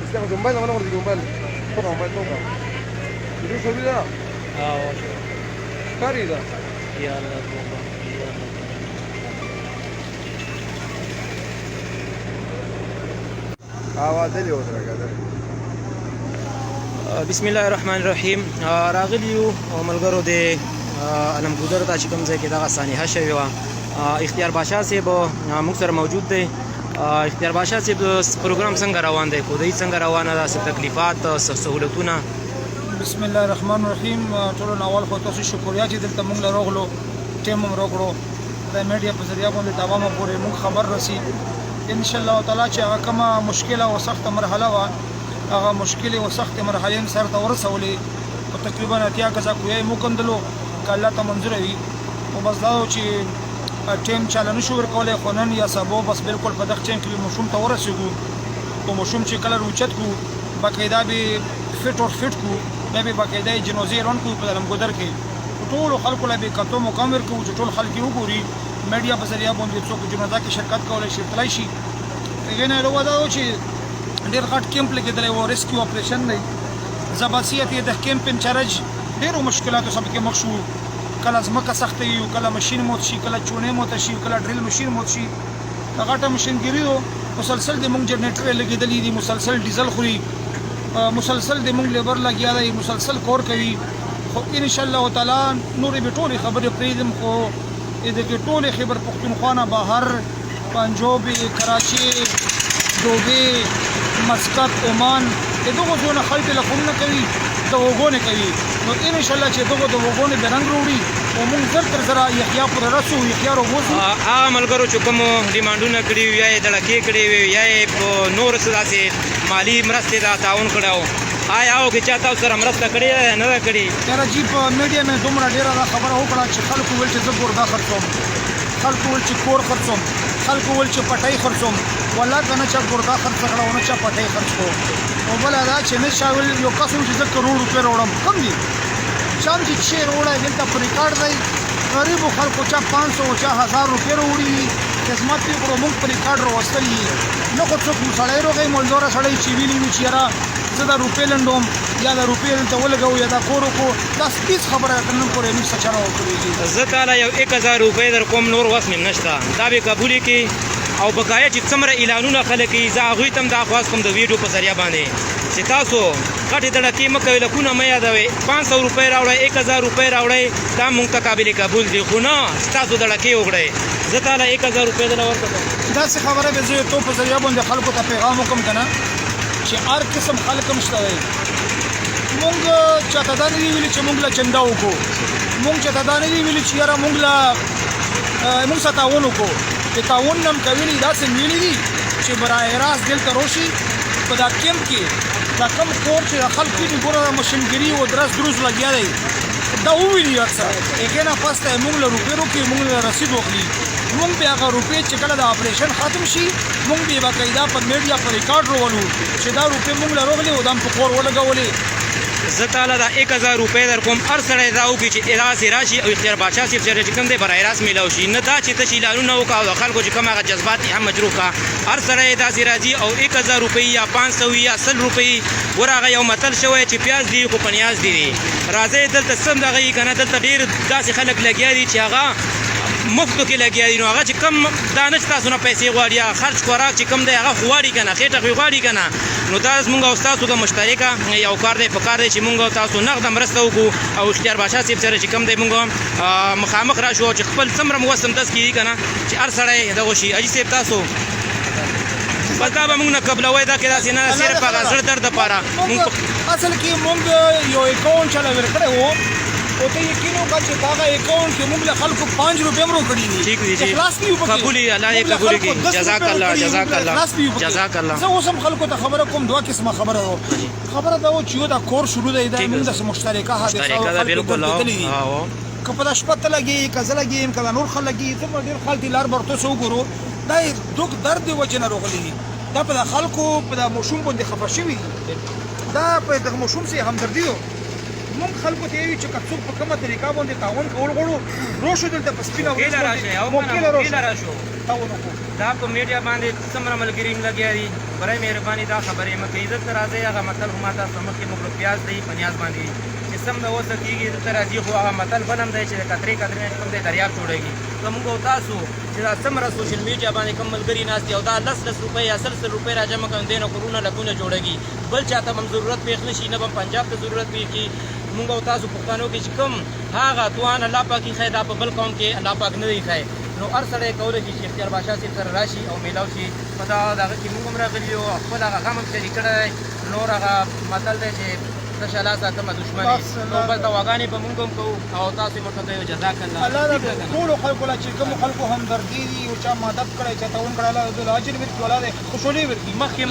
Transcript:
Stiamo con un bello, ma non di un bello. Tocca un bel tocca. Giusto di là? Carida. دلی وته راګه بسم الله الرحمن الرحیم. راغلیو ملګرو د علم ګودر ته چې کوم ځای کې دغه سانحه شوې وه. اختیار بادشاه صاحب موږ سره موجود دی. اختیار بادشاه صاحب پروګرام څنګه روان دی؟ خدای څنګه روانه ده؟ څه تکلیفات، څه سهولتونه؟ بسم الله الرحمن الرحیم. ټولو نه اول خو تاسو شکریا چې دلته موږ له راغلو، ټیم هم راکړو. د میډیا په ذریعه باندې تمامه پورې موږ خبر رسي ان شاء الله تعالی چې هغه کومه مشکله او سخته مرحله وه، هغه مشکلې او سختې مرحلې سر ته ورسولې. په تقریبا 80 کسه کوی مو کندلو که الله ته منظوره وي. خو بس دا چې ټیم چاله نشو ورکولی، خو نن یا سبا بس بالکل په دغه ټیم کې به ماشوم ته ورسېږو. خو ماشوم چې کله روچت کړو باقاعده به فټ اور فټ کړو، بیا به باقاعده یې جنازې روان کړو په علم ګودر کې. ټولو خلکو له به کتو مقام ورکوو چې ټول خلک یې وګوري. میډیا په ذریعه باندې څوک جنازه کې شرکت کولی شي، تللی شي. هغې نه علاوه دا و چې ډېر غټ کیمپ لګېدلی و، ریسکیو اپریشن دی. زباسیت یې د کیمپ انچارج ډېرو مشکلاتو سره پکې مخ شو. کله ځمکه سخته وي، کله ماشین موت شي، کله چونې موته شي، کله ډریل ماشین موت شي. د غټه ماشینګیري و، مسلسل د مونږ جنریټر یې لګېدلي دي، مسلسل ډیزل خوري، مسلسل د مونږ لیبر لګیا دی، مسلسل کور کوي. خو انشاءالله تعالی نورې به ټولې خبرې پرېږدم، خو د کې ټولې خیبر پښتونخوا نه بهر، پنجاب، کراچي، دوبۍ، مسقط، عمان، د دغو ځایو نه خلک تلیفونونه کوي، د اوږو نه کوي. نو انشاءالله چې دغو د اوږو نه به رنګ راوړي او موږ زر تر زره یحیا پورې رسو، یحیا راوبوځو. هغه ملګرو چې کومو ډیمانډونه کړي وي، یا یې دړکې کړې وي، یا یې په نورو څه داسې مالي مرستې دا تعاون کړی و، آیا هغو کې چا تاسو سره مرسته کړې ده نه ده کړې؟ یاره جي په میډیا مې دومره ډېره دا خبره وکړه چې خلکو ویل چې زه ګوردا خرڅوم، خلکو ویل چې کور خرڅوم، خلکو ویل چې پټۍ خرڅوم. والله که نه چا ګوردا خرڅ کړه او نه چا پټۍ خرڅ کړو. او بله دا چې نه چا ویل یو کس ویل چې زه کروڑ روپۍ راوړم. کم دي چا هم چې شی راوړی دلته په ریکارډ دی. غریبو خلکو چا 500 او چا 1000 روپۍ راوړي وي، خدمت یې کړو، موږ په ریکارډ راوستلي یي. نه خو څوک سړی راغی مالداره سړی چې ویلي وي چې یاره زه دا روپۍ لنډوم یا دا روپۍ دلته ولګوو یا دا کور وکړو، دا هېڅ خبره تر نن پورې موږ څه چا نه وکړېږي. زه تاله یو 1000 روپۍ در کوم، نور وس مې نشته. دا به قبولې کړي او بقایا چې څومره اعلانونه خلک کوي، زه هغوی ته هم دا خواست کوم د ویډیو په ذریعه باندې چې تاسو غټې دړکې مه کوئ، لکونه مه یادوئ. 500 روپۍ راوړئ، 1000 روپۍ راوړئ، دا موږ ته قابل قبول دي. خو نه چې تاسو دړکې وکړئ. زه تاله 1000 روپۍ دله ورکړم. داسې خبره به زه یو تو په ذریعه باندې خلکو ته پیغام وکړم که نه چې هر قسم خلک هم شته دی. مونږ چاته دا نه دي ویلي چې مونږ له چنده وکړو، مونږ چاته دا نه دي ویلي چې یاره مونږ سره تعاون وکړو. چې تعاون نه هم کوي داسې ویلي دي چې براه راست دلته راشي په دا کیمپ کې دا کوم کور چې خلکو دي ګوره د ماشینګیري او درس دروز لګیا دی، دا وویلي اکثر. هغې نه پس ته موږ له روپۍ روکړي، موږ له رسید واخلي. موږ به هغه روپۍ چې کله د اپریشن ختم شي موږ به یې باقاعده په میډیا په ریکارډ راولو چې دا روپۍ موږ له راغلې او دا هم په کور ولګولې. زه تاله دا 1000 روپۍ در کوم. هر سړی دا وکړي چې داسې راشي او اختیار بادشاه صاحب سره چې کوم دی براه راست میلاو شي، نه دا چې تش اعلانونه وکړه او د خلکو چې کوم هغه جذبات یې هم مجروح کړه. هر سړی داسې راځي او 1000 روپۍ یا 500 یا 100 روپۍ. ګوره هغه یو متل شوی چې پیاز دی خو په نیاز دی. راځئ دلته سم دغه یي که نه، دلته ډېر داسې خلک لګیا دي چې هغه مفتو کې لګیا دي. نو هغه چې کم دا نه چې تاسو نه پیسې غواړي، یا خرچ خوراک چې کم دی هغه خو غواړي که نه، خېټه خو یې غواړي که نه. نو دا زموږ او ستاسو د مشترکه یو کار دی، په کار دی چې مونږ تاسو نغده مرسته وکړو او اختیار بادشاه صاحب سره چې کم دی مونږ مخامخ راشو او چې خپل څومره مو وس همداسې کېږي که نه چې هر سړی دغه شي. حاجي صاحب تاسو بس دا به مونږ نه قبلوئ، دا کې داسې نه صرف هغه زړه درد دپاره. اصل کې مونږ یو اکاونټ چاله ورکړی و او ته یقین وکړه چې دغه اکاونټ کې مونږ له خلکو 5 روپۍ هم راکړي دي. ټیک دی جی، قبول یې، الله یې قبول کړي. جزاک الله، جزاک الله، جزاک الله. زه اوس هم خلکو ته خبره کوم، دوه قسمه خبره ده. خبره دا و چې یو دا کور شروع دی، دا مونږ داسې مشترکه حادثه ده بالکل. که په دا شپه ته لګېږي، که زه لګېږم، که دا نور خلک لګېږي، څومره ډېر خلک دي لار برتو څه وګورو. دا یې دغ درد د وجې نه راغلي دي. دا په دا خلکو په دا ماشوم باندې خفه شوي دي. دا په دغه ماشوم سره همدردي ده. مونږ خلکو ته وایو چې که څوک په کومه طریقه باندې تعاون کول غواړو، راشو دلته په سپینه ورځ موقع له راشو، تعاون وکړو. دا په میډیا باندې څومره ملګري لګیا دي برای مهرباني دا خبرې مه کوئ دلته راځئ هغه متل خو ما تاسو مخکې موږ پیاز دی په نیاز باندې چې سم د اوسه کېږي دلته راځي خو هغه متل بل هم دی چې د کترې کترې نه کوم دی دریاب جوړېږي که موږ او تاسو چې دا څومره سوشل میډیا باندې کوم ملګري ناست دي او دا 10 روپۍ یا 100 روپۍ راجمع کوم دی نو کورونه لکونه جوړېږي بل چاته هم ضرورت پېښ نه شي نه به پنجاب ته ضرورت پېښي موږ او تاسو پښتانو کې چې کوم هغه توان الله پاک یې ښایي دا په بل قوم کې الله پاک نه دی ښایي نو هر سړی کولی شي چې اختیار بادشاه صاحب سره راشي او میلاو شي په دغه کې موږ هم راغلي یو او خپل هغه غم هم شریک کړی دی نور هغه متل دی چې تشه لاسه کمه دښمني نو بس دواګانې به موږ هم کوو او تاسو یې ورته کوئ جزاک الله د ټولو خلکو له چې کومو خلکو همدردي دي او چا مدد کړی چاته ون کړی الله د اجر ورکړي الله د خوشحالي ورکړي مخکې